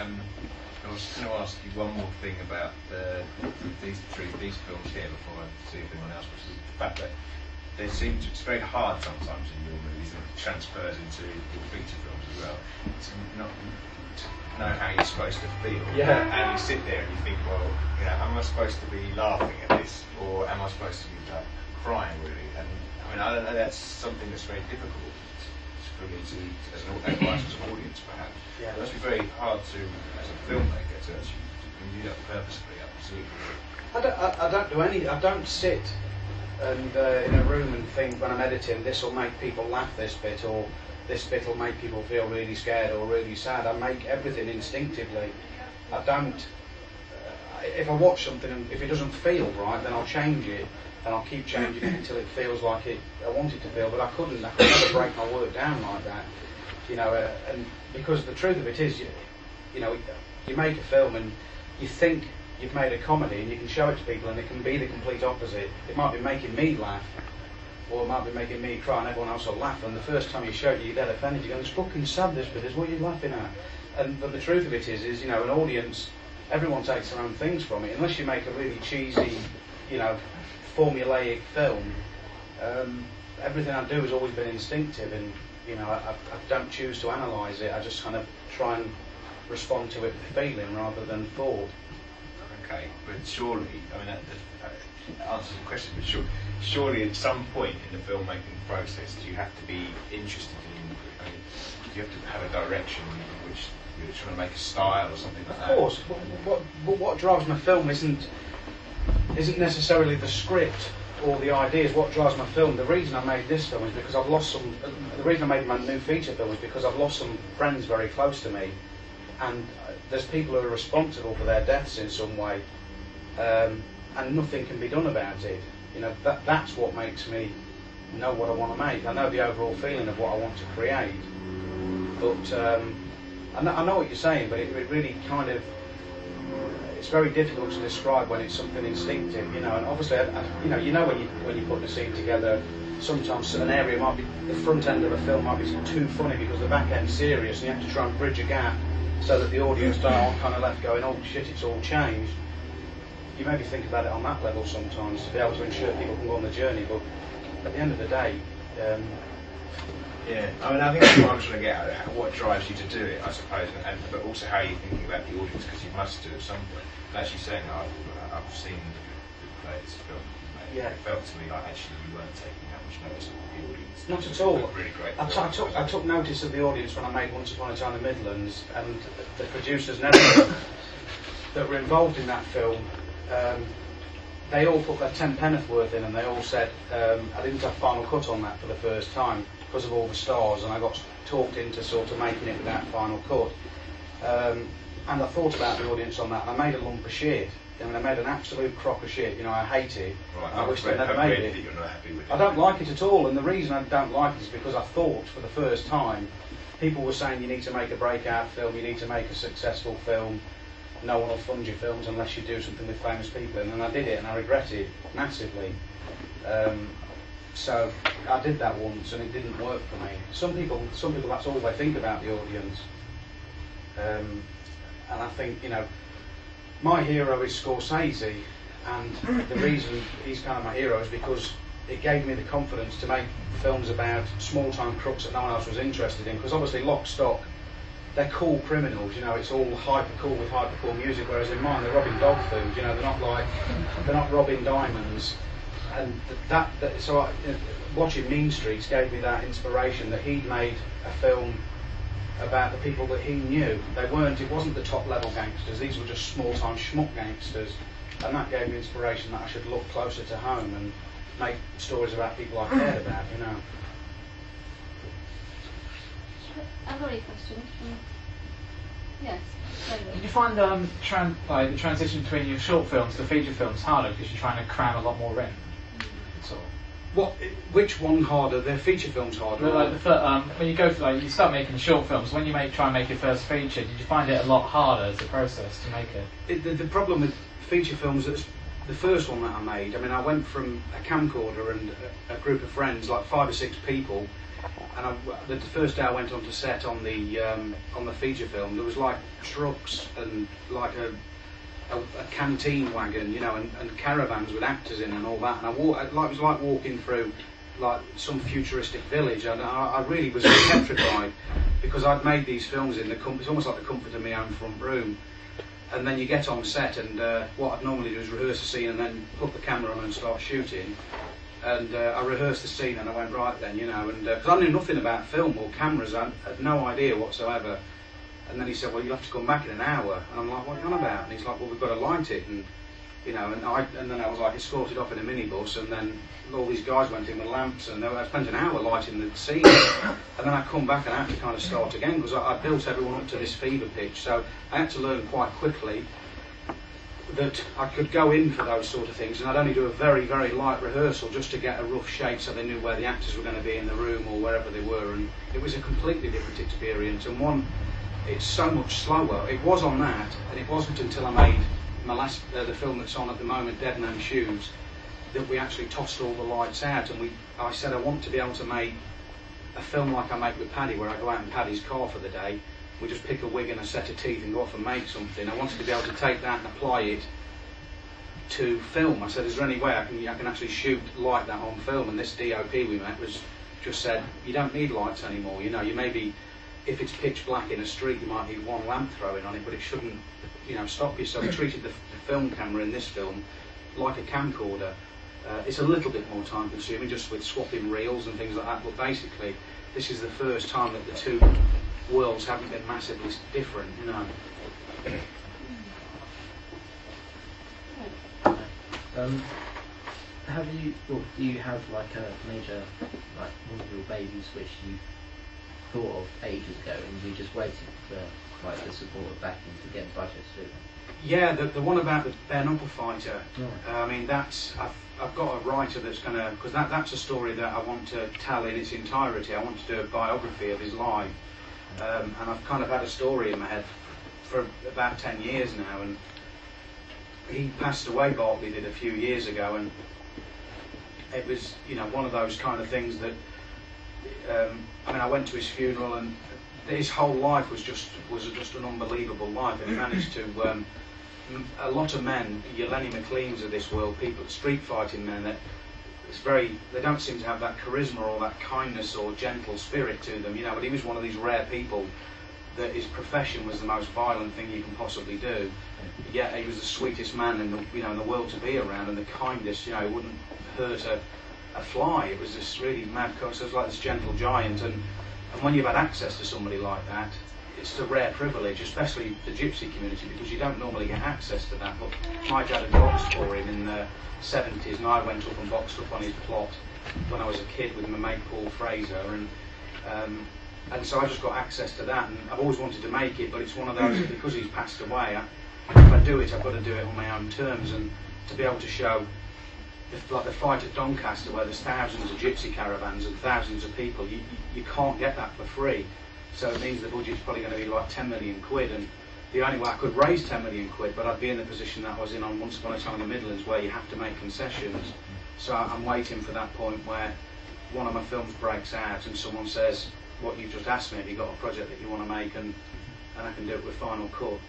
I was going to ask you one more thing about these films here before I see if anyone else, which is the fact that it's very hard sometimes in your movies, and it transfers into your feature films as well, to not know how you're supposed to feel. Yeah. And you sit there and you think, well, you know, am I supposed to be laughing at this, or am I supposed to be crying really? And I mean, I don't know, that's something that's very difficult for me to, as an audience perhaps. Yeah. It must be very hard to, as a filmmaker, to actually do that purposefully, absolutely. I don't sit and in a room and think when I'm editing, this will make people laugh this bit, or this bit will make people feel really scared or really sad. I make everything instinctively. I don't. If I watch something and if it doesn't feel right, then I'll change it, and I'll keep changing it until it feels like I want it to feel. But I could never break my work down like that, you know. And because the truth of it is, you know, you make a film and you think you've made a comedy, and you can show it to people, and it can be the complete opposite. It might be making me laugh, or it might be making me cry, and everyone else will laugh. And the first time you show it, you get offended. You go, "It's fucking sad, this bit is. What are you laughing at?" But the truth of it is, you know, an audience, everyone takes their own things from it. Unless you make a really cheesy, you know, formulaic film, everything I do has always been instinctive, and you know, I don't choose to analyse it. I just kind of try and respond to it with feeling rather than thought. Okay, but surely, I mean, that answers the question, but surely at some point in the filmmaking process, do you have to be interested in, I mean, do you have to have a direction in which you're trying to make a style or something like that? Of course, but what drives my film isn't necessarily the script or the ideas. What drives my film, the reason I made this film is because I've lost some, the reason I made my new feature film is because I've lost some friends very close to me, and there's people who are responsible for their deaths in some way, and nothing can be done about it. You know, that's what makes me know what I want to make. I know the overall feeling of what I want to create, but I know what you're saying, but it really kind of, it's very difficult to describe when it's something instinctive, you know. And obviously, you know when you put the scene together, sometimes an area might be, the front end of a film might be too funny because the back end's serious, and you have to try and bridge a gap so that the audience aren't kind of left going, "Oh shit, it's all changed." You maybe think about it on that level sometimes to be able to ensure people can go on the journey, but at the end of the day, yeah, I mean, I think that's what I'm trying to get at, what drives you to do it, I suppose, but also how you're thinking about the audience, because you must do at some point. And as you're saying, I've seen the latest film. Yeah. It felt to me like actually you weren't taking that much notice of the audience. Not at all. Really great. I took notice of the audience when I made Once Upon a Time in the Midlands, and the producers and everyone that were involved in that film, they all put their 10 penneth worth in, and they all said, I didn't have final cut on that for the first time because of all the stars, and I got talked into sort of making it without final cut. And I thought about the audience on that, and I made a lump of shit. I mean, I made an absolute crock of shit. You know, I hate it. Right, I wish I'd never made it. You're not happy with it. I don't like it at all, and the reason I don't like it is because I thought for the first time people were saying you need to make a breakout film, you need to make a successful film, no one will fund your films unless you do something with famous people, and then I did it and I regret it massively. So I did that once and it didn't work for me. Some people that's all they think about the audience, and I think, you know, my hero is Scorsese, and the reason he's kind of my hero is because it gave me the confidence to make films about small-time crooks that no one else was interested in, because obviously Lock, Stock, they're cool criminals, you know, it's all hyper cool with hyper cool music, whereas in mine they're robbing dog food, you know, they're not robbing diamonds. And so watching Mean Streets gave me that inspiration that he'd made a film about the people that he knew. It wasn't the top level gangsters, these were just small time schmuck gangsters, and that gave me inspiration that I should look closer to home and make stories about people I cared about, you know. I've got a question. Yes. Did you find the transition between your short films to feature films harder because you're trying to cram a lot more in? So. Which one harder? The feature films harder? Well, like when you go for you start making short films, when you try and make your first feature, did you find it a lot harder as a process to make it? The problem with feature films, that's the first one that I made. I mean, I went from a camcorder and a group of friends, like 5 or 6 people, And the first day I went onto set on the feature film, there was like trucks and like a canteen wagon, you know, and caravans with actors in and all that. And it was like walking through like some futuristic village, and I really was petrified because I'd made these films in it's almost like the comfort of my own front room. And then you get on set, and what I'd normally do is rehearse a scene and then put the camera on and start shooting. And I rehearsed the scene, and I went, right then, you know, and because I knew nothing about film or cameras, I had no idea whatsoever. And then he said, well, you'll have to come back in an hour. And I'm like, what are you on about? And he's like, well, we've got to light it. And, you know, and then I was like escorted off in a minibus, and then all these guys went in with lamps, and I spent an hour lighting the scene. And then I come back and I had to kind of start again, because I built everyone up to this fever pitch. So I had to learn quite quickly that I could go in for those sort of things, and I'd only do a very, very light rehearsal just to get a rough shape so they knew where the actors were going to be in the room or wherever they were. And it was a completely different experience, and one, it's so much slower. It was on that, and it wasn't until I made my last, the film that's on at the moment, Dead Man's Shoes, that we actually tossed all the lights out, and I said I want to be able to make a film like I make with Paddy, where I go out in Paddy's car for the day. We just pick a wig and a set of teeth and go off and make something. I wanted to be able to take that and apply it to film. I said, is there any way I can actually shoot like that on film? And this DOP we met just said, you don't need lights anymore. You know, you maybe, if it's pitch black in a street, you might need one lamp throwing on it, but it shouldn't, you know, stop you. So we treated the film camera in this film like a camcorder. It's a little bit more time consuming, just with swapping reels and things like that, but basically this is the first time that the two worlds haven't been massively different, you know. Do you have like a major, like one of your babies which you thought of ages ago and you just waited for like the support of backing to get budgets to? Yeah, the one about the bare knuckle fighter. Oh. I mean, I've got a writer that's going to, because that's a story that I want to tell in its entirety. I want to do a biography of his life, and I've kind of had a story in my head for about 10 years now. And he passed away, Bartley did, a few years ago, and it was, you know, one of those kind of things that I mean, I went to his funeral, and his whole life was just an unbelievable life, and he managed to a lot of men, your Lenny McLeans of this world, people, street fighting men, that they don't seem to have that charisma or that kindness or gentle spirit to them, you know. But he was one of these rare people that his profession was the most violent thing you can possibly do. Yet he was the sweetest man in the world to be around, and the kindest. You know, he wouldn't hurt a fly. It was this really mad. So it was like this gentle giant, and when you've had access to somebody like that, it's a rare privilege, especially the gypsy community, because you don't normally get access to that. But my dad had boxed for him in the 70s, and I went up and boxed up on his plot when I was a kid with my mate Paul Fraser, and so I just got access to that. And I've always wanted to make it, but it's one of those that because he's passed away, if I do it, I've got to do it on my own terms, and to be able to show like the fight at Doncaster, where there's thousands of gypsy caravans and thousands of people, you can't get that for free. So it means the budget's probably going to be like 10 million quid, and the only way I could raise 10 million quid, but I'd be in the position that I was in on Once Upon a Time in the Midlands, where you have to make concessions. So I'm waiting for that point where one of my films breaks out and someone says, what you've just asked me, have you got a project that you want to make, and I can do it with Final Cut.